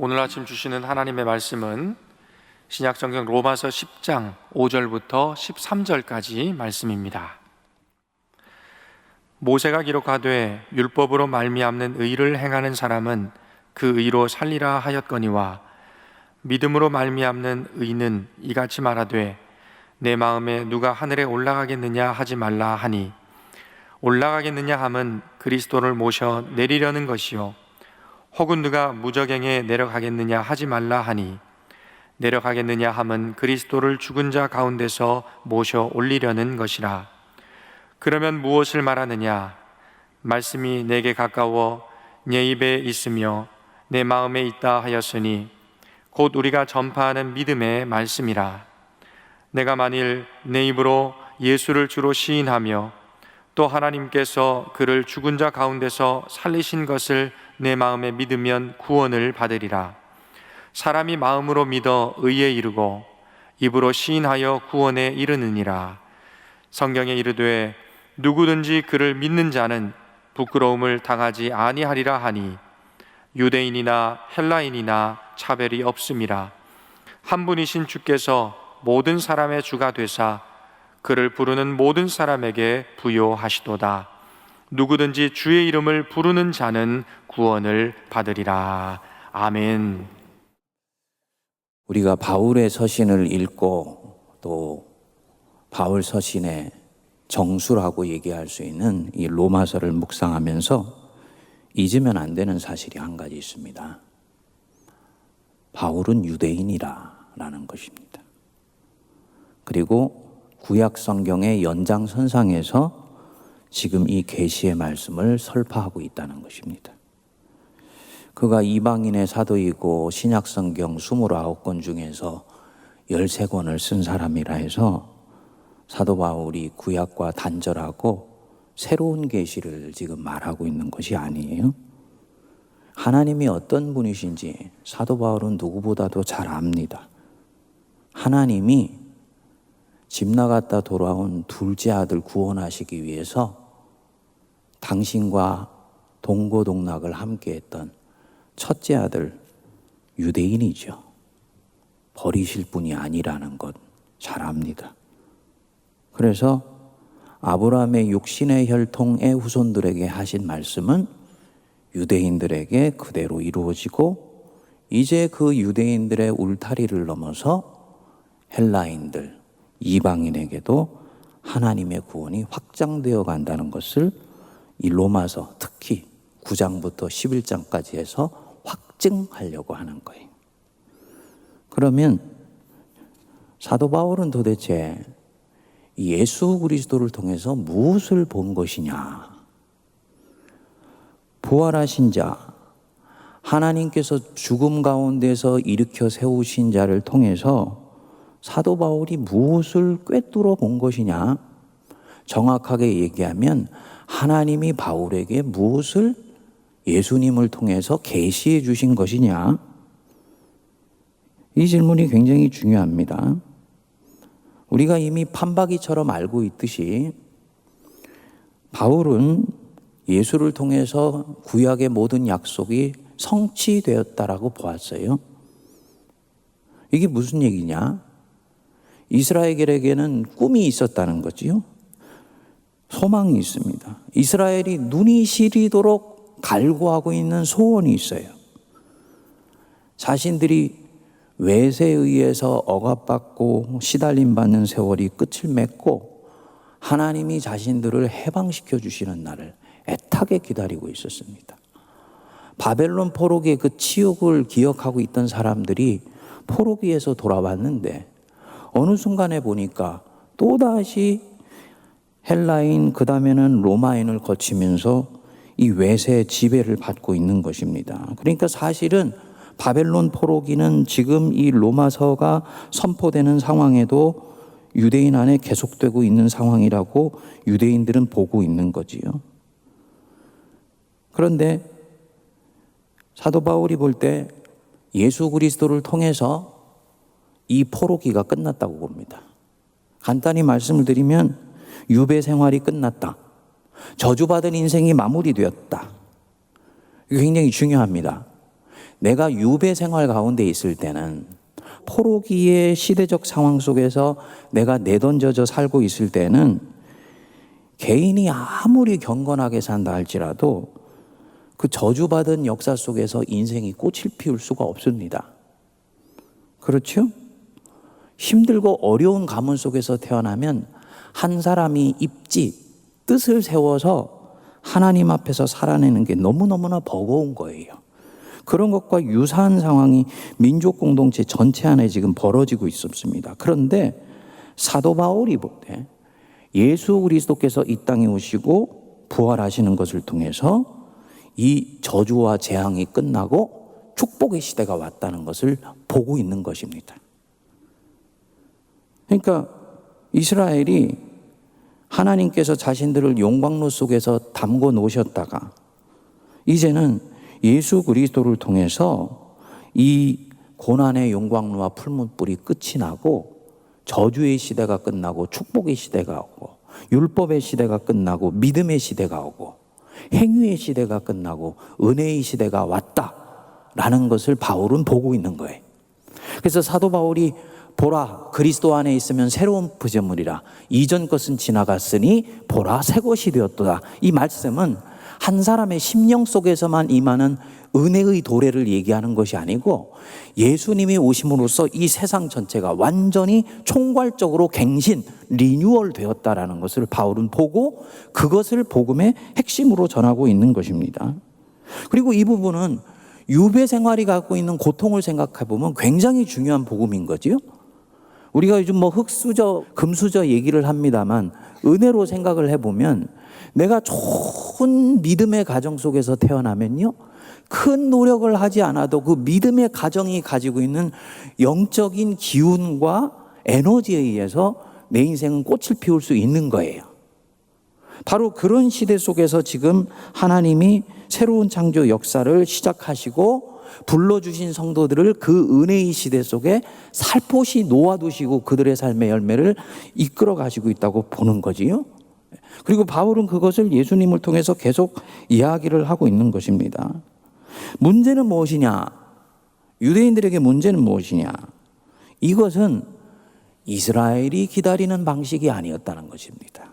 오늘 아침 주시는 하나님의 말씀은 신약성경 로마서 10장 5절부터 13절까지 말씀입니다. 모세가 기록하되 율법으로 말미암는 의를 행하는 사람은 그 의로 살리라 하였거니와 믿음으로 말미암는 의는 이같이 말하되 내 마음에 누가 하늘에 올라가겠느냐 하지 말라 하니 올라가겠느냐 함은 그리스도를 모셔 내리려는 것이요 혹은 누가 무저갱에 내려가겠느냐 하지 말라 하니 내려가겠느냐 함은 그리스도를 죽은 자 가운데서 모셔 올리려는 것이라. 그러면 무엇을 말하느냐? 말씀이 내게 가까워 내 입에 있으며 내 마음에 있다 하였으니 곧 우리가 전파하는 믿음의 말씀이라. 내가 만일 내 입으로 예수를 주로 시인하며 또 하나님께서 그를 죽은 자 가운데서 살리신 것을 내 마음에 믿으면 구원을 받으리라. 사람이 마음으로 믿어 의에 이르고 입으로 시인하여 구원에 이르느니라. 성경에 이르되 누구든지 그를 믿는 자는 부끄러움을 당하지 아니하리라 하니 유대인이나 헬라인이나 차별이 없음이라. 한 분이신 주께서 모든 사람의 주가 되사 그를 부르는 모든 사람에게 부요하시도다. 누구든지 주의 이름을 부르는 자는 구원을 받으리라. 아멘. 우리가 바울의 서신을 읽고 또 바울 서신의 정수라고 얘기할 수 있는 이 로마서를 묵상하면서 잊으면 안 되는 사실이 한 가지 있습니다. 바울은 유대인이라는 것입니다. 그리고 구약 성경의 연장선상에서 지금 이 계시의 말씀을 설파하고 있다는 것입니다. 그가 이방인의 사도이고 신약 성경 29권 중에서 13권을 쓴 사람이라 해서 사도 바울이 구약과 단절하고 새로운 계시를 지금 말하고 있는 것이 아니에요. 하나님이 어떤 분이신지 사도 바울은 누구보다도 잘 압니다. 하나님이 집 나갔다 돌아온 둘째 아들 구원하시기 위해서 당신과 동고동락을 함께했던 첫째 아들 유대인이죠. 버리실 분이 아니라는 것 잘 압니다. 그래서 아브라함의 육신의 혈통의 후손들에게 하신 말씀은 유대인들에게 그대로 이루어지고 이제 그 유대인들의 울타리를 넘어서 헬라인들, 이방인에게도 하나님의 구원이 확장되어 간다는 것을 이 로마서 특히 9장부터 11장까지 해서 확증하려고 하는 거예요. 그러면 사도 바울은 도대체 예수 그리스도를 통해서 무엇을 본 것이냐? 부활하신 자, 하나님께서 죽음 가운데서 일으켜 세우신 자를 통해서 사도 바울이 무엇을 꿰뚫어 본 것이냐? 정확하게 얘기하면 하나님이 바울에게 무엇을 예수님을 통해서 계시해 주신 것이냐? 이 질문이 굉장히 중요합니다. 우리가 이미 판박이처럼 알고 있듯이 바울은 예수를 통해서 구약의 모든 약속이 성취되었다라고 보았어요. 이게 무슨 얘기냐? 이스라엘에게는 꿈이 있었다는 거지요. 소망이 있습니다. 이스라엘이 눈이 시리도록 갈구하고 있는 소원이 있어요. 자신들이 외세에 의해서 억압받고 시달림받는 세월이 끝을 맺고 하나님이 자신들을 해방시켜 주시는 날을 애타게 기다리고 있었습니다. 바벨론 포로기의 그 치욕을 기억하고 있던 사람들이 포로기에서 돌아왔는데 어느 순간에 보니까 또다시 헬라인 그 다음에는 로마인을 거치면서 이 외세의 지배를 받고 있는 것입니다. 그러니까 사실은 바벨론 포로기는 지금 이 로마서가 선포되는 상황에도 유대인 안에 계속되고 있는 상황이라고 유대인들은 보고 있는 거지요. 그런데 사도 바울이 볼 때 예수 그리스도를 통해서 이 포로기가 끝났다고 봅니다. 간단히 말씀을 드리면 유배 생활이 끝났다. 저주받은 인생이 마무리되었다. 이거 굉장히 중요합니다. 내가 유배 생활 가운데 있을 때는, 포로기의 시대적 상황 속에서 내가 내던져져 살고 있을 때는 개인이 아무리 경건하게 산다 할지라도 그 저주받은 역사 속에서 인생이 꽃을 피울 수가 없습니다. 그렇죠? 힘들고 어려운 가문 속에서 태어나면 한 사람이 뜻을 세워서 하나님 앞에서 살아내는 게 너무너무나 버거운 거예요. 그런 것과 유사한 상황이 민족 공동체 전체 안에 지금 벌어지고 있습니다. 그런데 사도 바울이 볼 때 예수 그리스도께서 이 땅에 오시고 부활하시는 것을 통해서 이 저주와 재앙이 끝나고 축복의 시대가 왔다는 것을 보고 있는 것입니다. 그러니까 이스라엘이 하나님께서 자신들을 용광로 속에서 담궈 놓으셨다가 이제는 예수 그리스도를 통해서 이 고난의 용광로와 풀문불이 끝이 나고 저주의 시대가 끝나고 축복의 시대가 오고 율법의 시대가 끝나고 믿음의 시대가 오고 행위의 시대가 끝나고 은혜의 시대가 왔다라는 것을 바울은 보고 있는 거예요. 그래서 사도 바울이 보라 그리스도 안에 있으면 새로운 피조물이라 이전 것은 지나갔으니 보라 새 것이 되었도다. 이 말씀은 한 사람의 심령 속에서만 임하는 은혜의 도래를 얘기하는 것이 아니고 예수님이 오심으로써 이 세상 전체가 완전히 총괄적으로 갱신, 리뉴얼 되었다라는 것을 바울은 보고 그것을 복음의 핵심으로 전하고 있는 것입니다. 그리고 이 부분은 유배 생활이 갖고 있는 고통을 생각해 보면 굉장히 중요한 복음인 거지요. 우리가 요즘 흙수저, 금수저 얘기를 합니다만 은혜로 생각을 해보면 내가 좋은 믿음의 가정 속에서 태어나면요, 큰 노력을 하지 않아도 그 믿음의 가정이 가지고 있는 영적인 기운과 에너지에 의해서 내 인생은 꽃을 피울 수 있는 거예요. 바로 그런 시대 속에서 지금 하나님이 새로운 창조 역사를 시작하시고 불러주신 성도들을 그 은혜의 시대 속에 살포시 놓아두시고 그들의 삶의 열매를 이끌어 가시고 있다고 보는 거지요. 그리고 바울은 그것을 예수님을 통해서 계속 이야기를 하고 있는 것입니다. 문제는 무엇이냐? 유대인들에게 문제는 무엇이냐? 이것은 이스라엘이 기다리는 방식이 아니었다는 것입니다.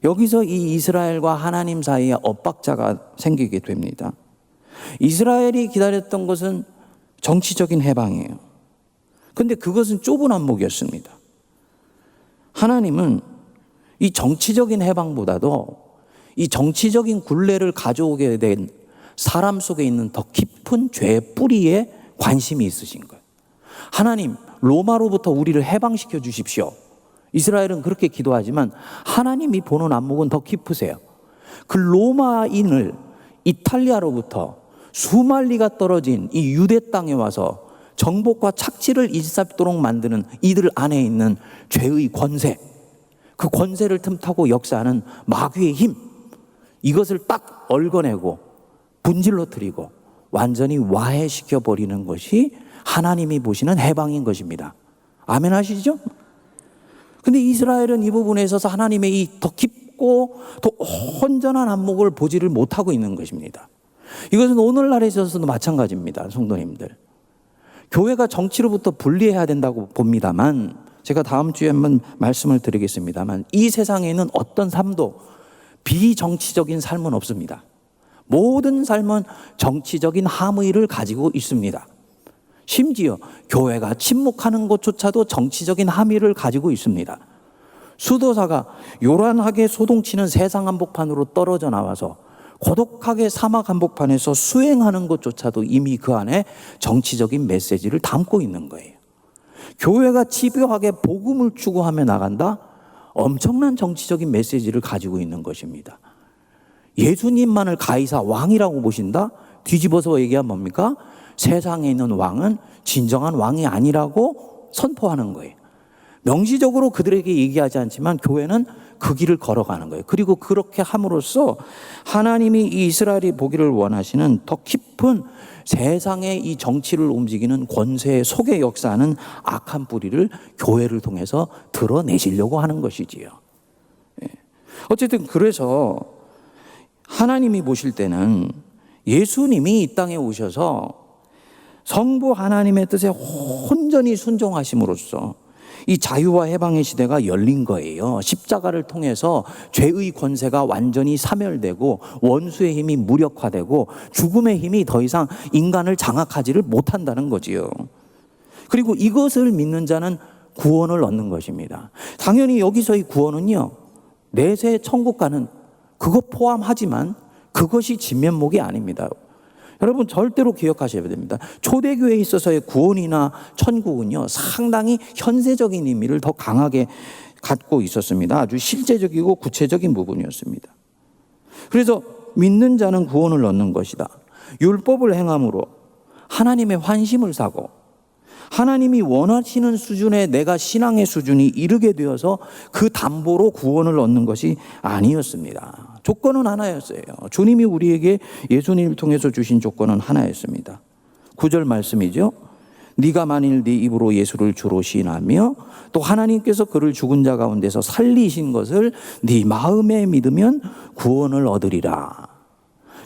여기서 이 이스라엘과 하나님 사이에 엇박자가 생기게 됩니다. 이스라엘이 기다렸던 것은 정치적인 해방이에요. 그런데 그것은 좁은 안목이었습니다. 하나님은 이 정치적인 해방보다도 이 정치적인 굴레를 가져오게 된 사람 속에 있는 더 깊은 죄의 뿌리에 관심이 있으신 거예요. 하나님, 로마로부터 우리를 해방시켜 주십시오. 이스라엘은 그렇게 기도하지만 하나님이 보는 안목은 더 깊으세요. 그 로마인을 이탈리아로부터 수만리가 떨어진 이 유대 땅에 와서 정복과 착취를 일삼도록 만드는 이들 안에 있는 죄의 권세, 그 권세를 틈타고 역사하는 마귀의 힘, 이것을 딱 얽어내고 분질러뜨리고 완전히 와해시켜 버리는 것이 하나님이 보시는 해방인 것입니다. 아멘 하시죠? 근데 이스라엘은 이 부분에 있어서 하나님의 이 더 깊고 더 온전한 안목을 보지를 못하고 있는 것입니다. 이것은 오늘날에 있어서도 마찬가지입니다. 성도님들, 교회가 정치로부터 분리해야 된다고 봅니다만, 제가 다음 주에 한번 말씀을 드리겠습니다만, 이 세상에는 어떤 삶도 비정치적인 삶은 없습니다. 모든 삶은 정치적인 함의를 가지고 있습니다. 심지어 교회가 침묵하는 것조차도 정치적인 함의를 가지고 있습니다. 수도사가 요란하게 소동치는 세상 한복판으로 떨어져 나와서 고독하게 사막 한복판에서 수행하는 것조차도 이미 그 안에 정치적인 메시지를 담고 있는 거예요. 교회가 집요하게 복음을 추구하며 나간다? 엄청난 정치적인 메시지를 가지고 있는 것입니다. 예수님만을 가이사 왕이라고 보신다? 뒤집어서 얘기하면 뭡니까? 세상에 있는 왕은 진정한 왕이 아니라고 선포하는 거예요. 명시적으로 그들에게 얘기하지 않지만 교회는 그 길을 걸어가는 거예요. 그리고 그렇게 함으로써 하나님이 이 이스라엘이 보기를 원하시는 더 깊은 세상의 이 정치를 움직이는 권세 속에 역사하는 악한 뿌리를 교회를 통해서 드러내시려고 하는 것이지요. 어쨌든 그래서 하나님이 보실 때는 예수님이 이 땅에 오셔서 성부 하나님의 뜻에 온전히 순종하심으로써 이 자유와 해방의 시대가 열린 거예요. 십자가를 통해서 죄의 권세가 완전히 사멸되고 원수의 힘이 무력화되고 죽음의 힘이 더 이상 인간을 장악하지를 못한다는 거지요. 그리고 이것을 믿는 자는 구원을 얻는 것입니다. 당연히 여기서의 구원은요, 내세 천국 가는 그것 포함하지만 그것이 진면목이 아닙니다. 여러분 절대로 기억하셔야 됩니다. 초대교회에 있어서의 구원이나 천국은요, 상당히 현세적인 의미를 더 강하게 갖고 있었습니다. 아주 실제적이고 구체적인 부분이었습니다. 그래서 믿는 자는 구원을 얻는 것이다. 율법을 행함으로 하나님의 환심을 사고 하나님이 원하시는 수준에 내가 신앙의 수준이 이르게 되어서 그 담보로 구원을 얻는 것이 아니었습니다. 조건은 하나였어요. 주님이 우리에게 예수님을 통해서 주신 조건은 하나였습니다. 9절 말씀이죠. 네가 만일 네 입으로 예수를 주로 시인하며 또 하나님께서 그를 죽은 자 가운데서 살리신 것을 네 마음에 믿으면 구원을 얻으리라.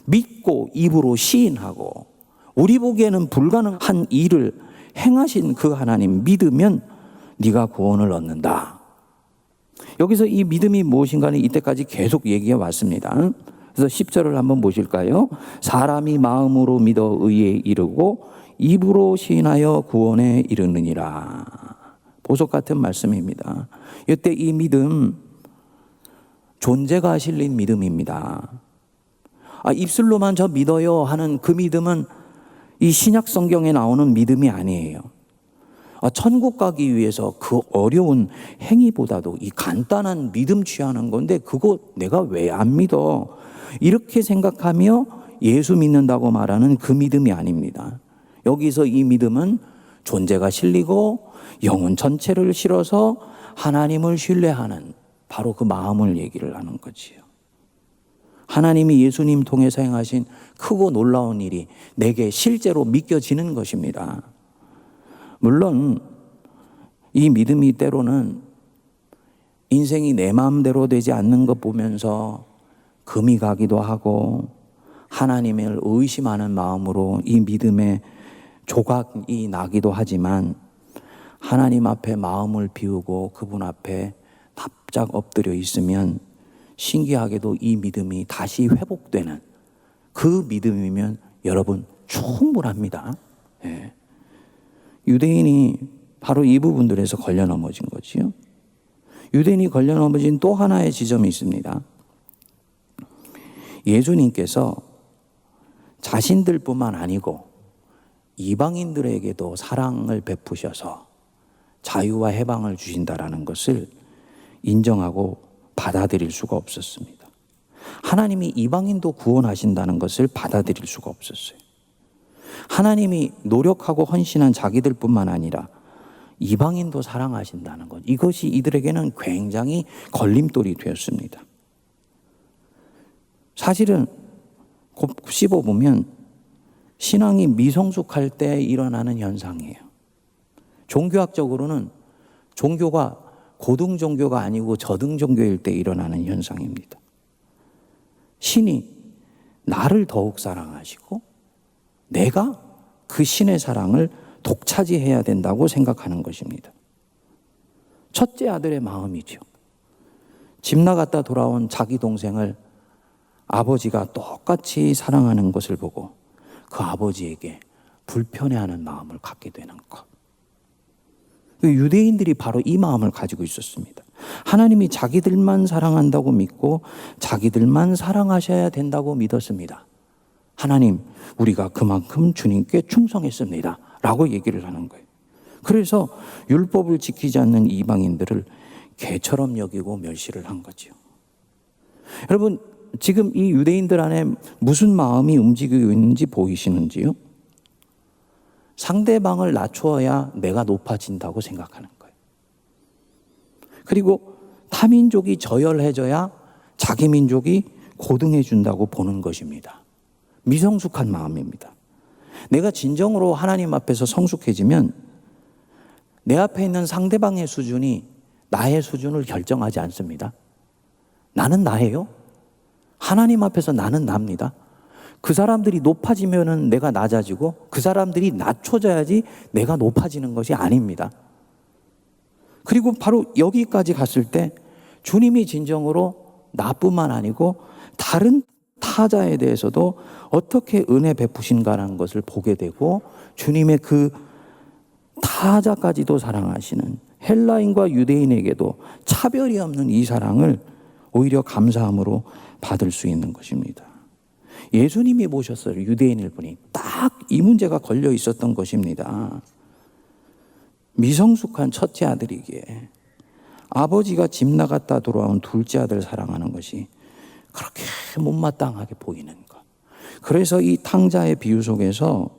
믿고 입으로 시인하고 우리 보기에는 불가능한 일을 행하신 그 하나님 믿으면 네가 구원을 얻는다. 여기서 이 믿음이 무엇인가는 이때까지 계속 얘기해 왔습니다. 그래서 10절을 한번 보실까요? 사람이 마음으로 믿어 의에 이르고 입으로 시인하여 구원에 이르느니라. 보석 같은 말씀입니다. 이때 이 믿음, 존재가 실린 믿음입니다. 입술로만 저 믿어요 하는 그 믿음은 이 신약 성경에 나오는 믿음이 아니에요. 천국 가기 위해서 그 어려운 행위보다도 이 간단한 믿음 취하는 건데 그거 내가 왜 안 믿어? 이렇게 생각하며 예수 믿는다고 말하는 그 믿음이 아닙니다. 여기서 이 믿음은 존재가 실리고 영혼 전체를 실어서 하나님을 신뢰하는 바로 그 마음을 얘기를 하는 거지요. 하나님이 예수님 통해서 행하신 크고 놀라운 일이 내게 실제로 믿겨지는 것입니다. 물론 이 믿음이 때로는 인생이 내 마음대로 되지 않는 것 보면서 금이 가기도 하고 하나님을 의심하는 마음으로 이 믿음에 조각이 나기도 하지만 하나님 앞에 마음을 비우고 그분 앞에 납작 엎드려 있으면 신기하게도 이 믿음이 다시 회복되는 그 믿음이면 여러분 충분합니다. 예. 유대인이 바로 이 부분들에서 걸려 넘어진 거지요. 유대인이 걸려 넘어진 또 하나의 지점이 있습니다. 예수님께서 자신들뿐만 아니고 이방인들에게도 사랑을 베푸셔서 자유와 해방을 주신다라는 것을 인정하고 받아들일 수가 없었습니다. 하나님이 이방인도 구원하신다는 것을 받아들일 수가 없었어요. 하나님이 노력하고 헌신한 자기들뿐만 아니라 이방인도 사랑하신다는 것, 이것이 이들에게는 굉장히 걸림돌이 되었습니다. 사실은 곱씹어보면 신앙이 미성숙할 때 일어나는 현상이에요. 종교학적으로는 종교가 고등 종교가 아니고 저등 종교일 때 일어나는 현상입니다. 신이 나를 더욱 사랑하시고 내가 그 신의 사랑을 독차지해야 된다고 생각하는 것입니다. 첫째 아들의 마음이죠. 집 나갔다 돌아온 자기 동생을 아버지가 똑같이 사랑하는 것을 보고 그 아버지에게 불편해하는 마음을 갖게 되는 것. 유대인들이 바로 이 마음을 가지고 있었습니다. 하나님이 자기들만 사랑한다고 믿고 자기들만 사랑하셔야 된다고 믿었습니다. 하나님, 우리가 그만큼 주님께 충성했습니다 라고 얘기를 하는 거예요. 그래서 율법을 지키지 않는 이방인들을 개처럼 여기고 멸시를 한 거죠. 여러분, 지금 이 유대인들 안에 무슨 마음이 움직이고 있는지 보이시는지요? 상대방을 낮추어야 내가 높아진다고 생각하는 거예요. 그리고 타민족이 저열해져야 자기 민족이 고등해준다고 보는 것입니다. 미성숙한 마음입니다. 내가 진정으로 하나님 앞에서 성숙해지면 내 앞에 있는 상대방의 수준이 나의 수준을 결정하지 않습니다. 나는 나예요. 하나님 앞에서 나는 납니다. 그 사람들이 높아지면은 내가 낮아지고 그 사람들이 낮춰져야지 내가 높아지는 것이 아닙니다. 그리고 바로 여기까지 갔을 때 주님이 진정으로 나뿐만 아니고 다른 타자에 대해서도 어떻게 은혜 베푸신가라는 것을 보게 되고 주님의 그 타자까지도 사랑하시는 헬라인과 유대인에게도 차별이 없는 이 사랑을 오히려 감사함으로 받을 수 있는 것입니다. 예수님이 모셨어요. 유대인일 분이 딱 이 문제가 걸려 있었던 것입니다. 미성숙한 첫째 아들이기에 아버지가 집 나갔다 돌아온 둘째 아들 사랑하는 것이 그렇게 못마땅하게 보이는 것. 그래서 이 탕자의 비유 속에서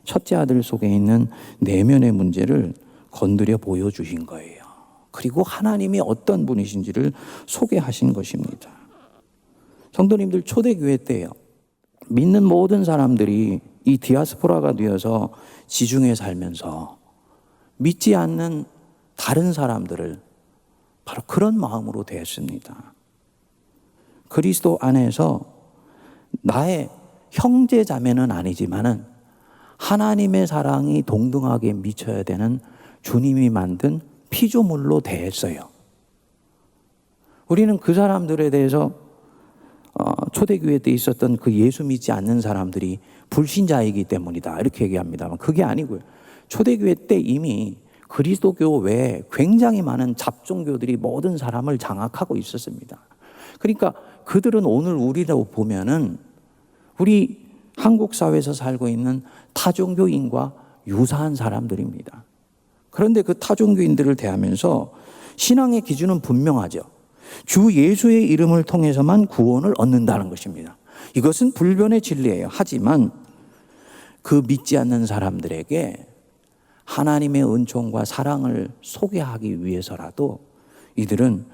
첫째 아들 속에 있는 내면의 문제를 건드려 보여주신 거예요. 그리고 하나님이 어떤 분이신지를 소개하신 것입니다. 성도님들, 초대교회 때요, 믿는 모든 사람들이 이 디아스포라가 되어서 지중해 살면서 믿지 않는 다른 사람들을 바로 그런 마음으로 대했습니다. 그리스도 안에서 나의 형제 자매는 아니지만은 하나님의 사랑이 동등하게 미쳐야 되는 주님이 만든 피조물로 대했어요. 우리는 그 사람들에 대해서 초대교회 때 있었던 그 예수 믿지 않는 사람들이 불신자이기 때문이다 이렇게 얘기합니다만 그게 아니고요. 초대교회 때 이미 그리스도교 외에 굉장히 많은 잡종교들이 모든 사람을 장악하고 있었습니다. 그러니까 그들은 오늘 우리로 보면은 우리 한국 사회에서 살고 있는 타종교인과 유사한 사람들입니다. 그런데 그 타종교인들을 대하면서 신앙의 기준은 분명하죠. 주 예수의 이름을 통해서만 구원을 얻는다는 것입니다. 이것은 불변의 진리예요. 하지만 그 믿지 않는 사람들에게 하나님의 은총과 사랑을 소개하기 위해서라도 이들은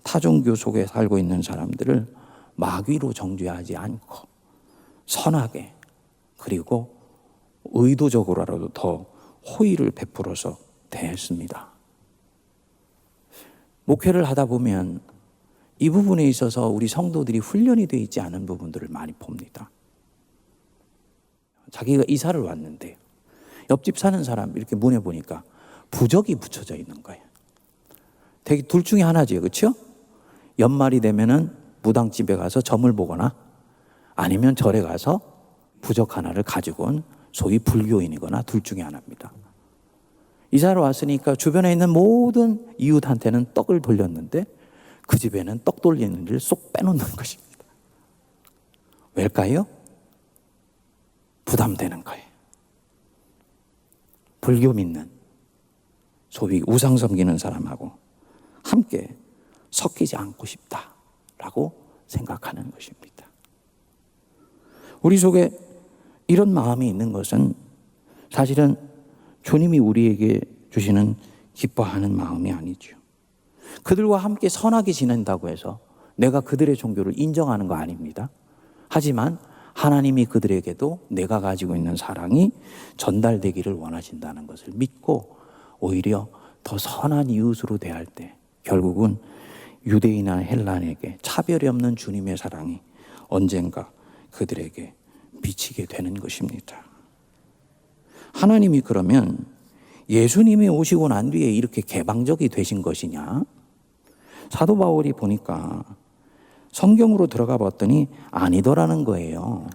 타종교 속에 살고 있는 사람들을 마귀로 정죄하지 않고 선하게 그리고 의도적으로라도 더 호의를 베풀어서 대했습니다. 목회를 하다 보면 이 부분에 있어서 우리 성도들이 훈련이 되어 있지 않은 부분들을 많이 봅니다. 자기가 이사를 왔는데 옆집 사는 사람 이렇게 문에 보니까 부적이 붙여져 있는 거예요. 되게 둘 중에 하나지요, 그렇죠? 연말이 되면은 무당집에 가서 점을 보거나 아니면 절에 가서 부적 하나를 가지고 온 소위 불교인이거나 둘 중에 하나입니다. 이사를 왔으니까 주변에 있는 모든 이웃한테는 떡을 돌렸는데 그 집에는 떡 돌리는 일을 쏙 빼놓는 것입니다. 왜일까요? 부담되는 거예요. 불교 믿는 소위 우상 섬기는 사람하고 함께 섞이지 않고 싶다라고 생각하는 것입니다. 우리 속에 이런 마음이 있는 것은 사실은 주님이 우리에게 주시는 기뻐하는 마음이 아니죠. 그들과 함께 선하게 지낸다고 해서 내가 그들의 종교를 인정하는 거 아닙니다. 하지만 하나님이 그들에게도 내가 가지고 있는 사랑이 전달되기를 원하신다는 것을 믿고 오히려 더 선한 이웃으로 대할 때 결국은 유대인이나 헬라인에게 차별이 없는 주님의 사랑이 언젠가 그들에게 비치게 되는 것입니다. 하나님이 그러면 예수님이 오시고 난 뒤에 이렇게 개방적이 되신 것이냐? 사도 바울이 보니까 성경으로 들어가 봤더니 아니더라는 거예요.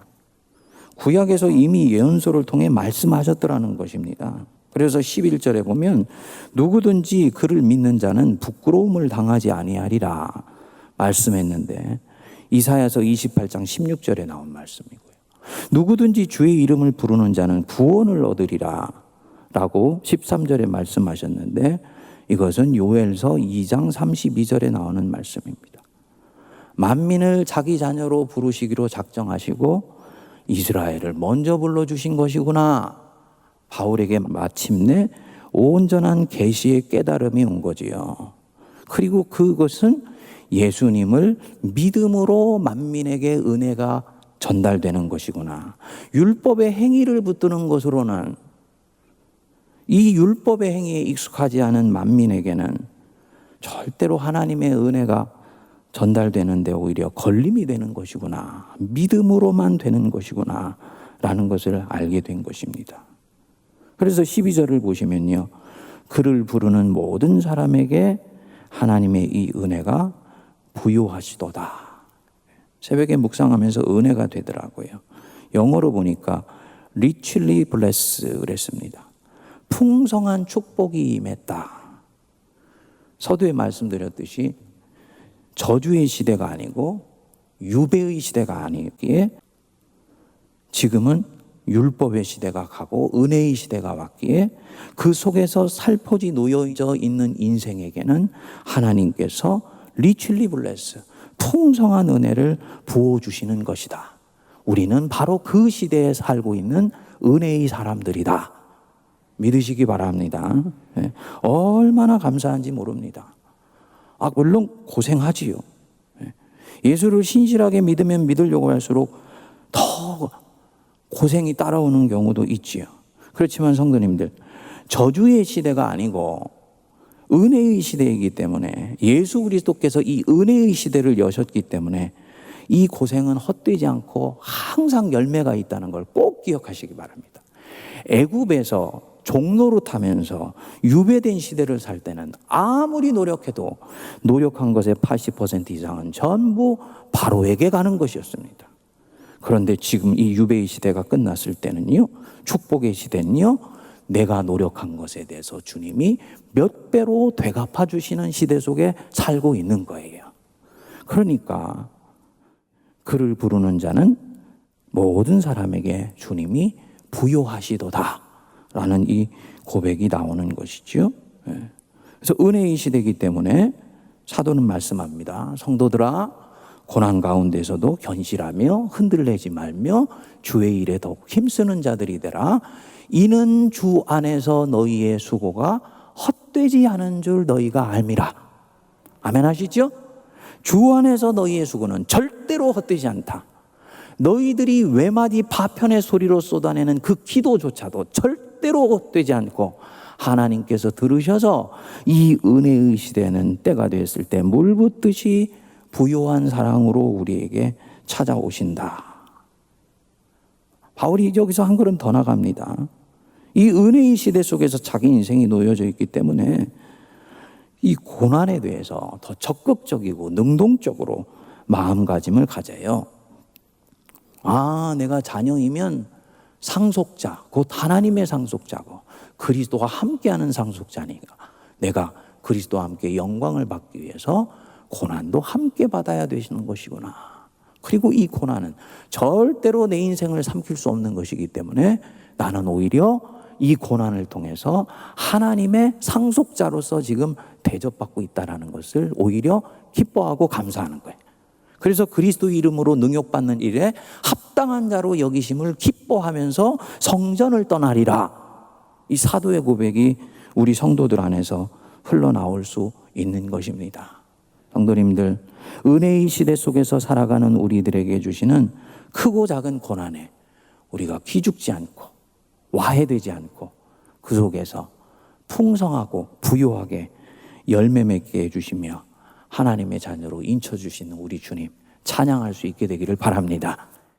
구약에서 이미 예언서를 통해 말씀하셨더라는 것입니다. 그래서 11절에 보면 누구든지 그를 믿는 자는 부끄러움을 당하지 아니하리라 말씀했는데 이사야서 28장 16절에 나온 말씀이고요. 누구든지 주의 이름을 부르는 자는 구원을 얻으리라 라고 13절에 말씀하셨는데 이것은 요엘서 2장 32절에 나오는 말씀입니다. 만민을 자기 자녀로 부르시기로 작정하시고 이스라엘을 먼저 불러주신 것이구나. 바울에게 마침내 온전한 계시의 깨달음이 온 거지요. 그리고 그것은 예수님을 믿음으로 만민에게 은혜가 전달되는 것이구나. 율법의 행위를 붙드는 것으로는 이 율법의 행위에 익숙하지 않은 만민에게는 절대로 하나님의 은혜가 전달되는데 오히려 걸림이 되는 것이구나. 믿음으로만 되는 것이구나. 라는 것을 알게 된 것입니다. 그래서 12절을 보시면요. 그를 부르는 모든 사람에게 하나님의 이 은혜가 부요하시도다. 새벽에 묵상하면서 은혜가 되더라고요. 영어로 보니까 richly bless 그랬습니다. 풍성한 축복이 임했다. 서두에 말씀드렸듯이 저주의 시대가 아니고 유배의 시대가 아니기에 지금은 율법의 시대가 가고 은혜의 시대가 왔기에 그 속에서 살포시 놓여져 있는 인생에게는 하나님께서 richly bless, 풍성한 은혜를 부어주시는 것이다. 우리는 바로 그 시대에 살고 있는 은혜의 사람들이다. 믿으시기 바랍니다. 얼마나 감사한지 모릅니다. 물론 고생하지요. 예수를 신실하게 믿으면 믿으려고 할수록 더 고생이 따라오는 경우도 있지요. 그렇지만 성도님들, 저주의 시대가 아니고 은혜의 시대이기 때문에 예수 그리스도께서 이 은혜의 시대를 여셨기 때문에 이 고생은 헛되지 않고 항상 열매가 있다는 걸 꼭 기억하시기 바랍니다. 애굽에서 종노릇하면서 유배된 시대를 살 때는 아무리 노력해도 노력한 것의 80% 이상은 전부 바로에게 가는 것이었습니다. 그런데 지금 이 유배의 시대가 끝났을 때는요, 축복의 시대는요, 내가 노력한 것에 대해서 주님이 몇 배로 되갚아 주시는 시대 속에 살고 있는 거예요. 그러니까 그를 부르는 자는 모든 사람에게 주님이 부요하시도다 라는 이 고백이 나오는 것이죠. 그래서 은혜의 시대이기 때문에 사도는 말씀합니다. 성도들아, 고난 가운데서도 견실하며 흔들리지 말며 주의 일에 더욱 힘쓰는 자들이 되라. 이는 주 안에서 너희의 수고가 헛되지 않은 줄 너희가 알미라. 아멘 하시죠? 주 안에서 너희의 수고는 절대로 헛되지 않다. 너희들이 외마디 파편의 소리로 쏟아내는 그 기도조차도 절대로 헛되지 않고 하나님께서 들으셔서 이 은혜의 시대는 때가 됐을 때 물 붓듯이 부요한 사랑으로 우리에게 찾아오신다. 바울이 여기서 한 걸음 더 나갑니다. 이 은혜의 시대 속에서 자기 인생이 놓여져 있기 때문에 이 고난에 대해서 더 적극적이고 능동적으로 마음가짐을 가져요. 내가 자녀이면 상속자, 곧 하나님의 상속자고 그리스도와 함께하는 상속자니까 내가 그리스도와 함께 영광을 받기 위해서 고난도 함께 받아야 되시는 것이구나. 그리고 이 고난은 절대로 내 인생을 삼킬 수 없는 것이기 때문에 나는 오히려 이 고난을 통해서 하나님의 상속자로서 지금 대접받고 있다는 것을 오히려 기뻐하고 감사하는 거예요. 그래서 그리스도 이름으로 능욕받는 일에 합당한 자로 여기심을 기뻐하면서 성전을 떠나리라. 이 사도의 고백이 우리 성도들 안에서 흘러나올 수 있는 것입니다. 성도님들, 은혜의 시대 속에서 살아가는 우리들에게 주시는 크고 작은 고난에 우리가 기죽지 않고 와해되지 않고 그 속에서 풍성하고 부요하게 열매 맺게 해주시며 하나님의 자녀로 인쳐주시는 우리 주님 찬양할 수 있게 되기를 바랍니다.